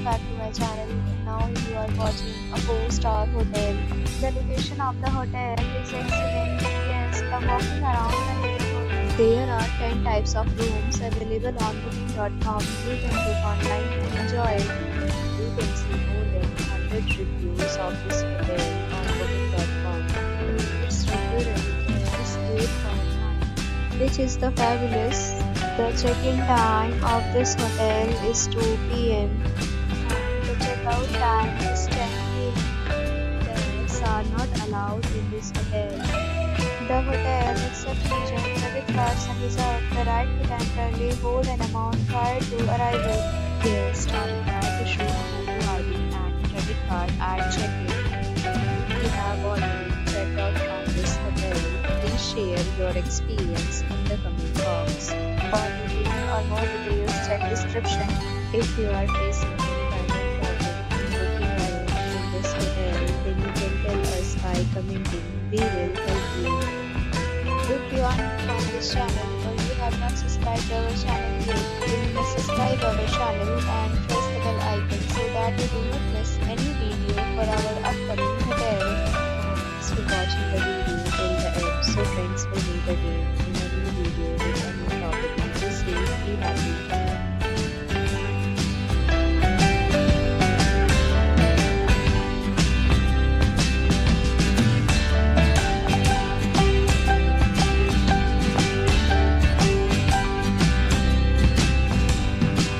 welcome back to my channel. Now you are watching a 4-star hotel. The location of the hotel is excellent. Guests are walking around the neighborhood. There are 10 types of rooms available on booking.com. You can book online and enjoy it. You can see more than 100 reviews of this hotel on booking.com. Its review rating is 8.9, which is the fabulous. The check-in time of this hotel is 2 p.m. and the check-out time is 10 p.m. Pets are not allowed in this hotel. The hotel accepts major credit cards and reserves the right to temporarily hold an amount prior to arrival. Guests are required to show a photo ID and credit card at check-in. If you have already checked out from this hotel, please share your experience in the comment box. For booking or more details, check description. If you are facing any kind of problem in booking a room in this hotel, then you can tell us by commenting. We will help you. If you are new from this channel or you have not subscribed to our channel yet, then you must subscribe our channel and press the bell icon so that you do not miss any video for our upcoming hotel. Thanks for watching the video till the end. So friends, will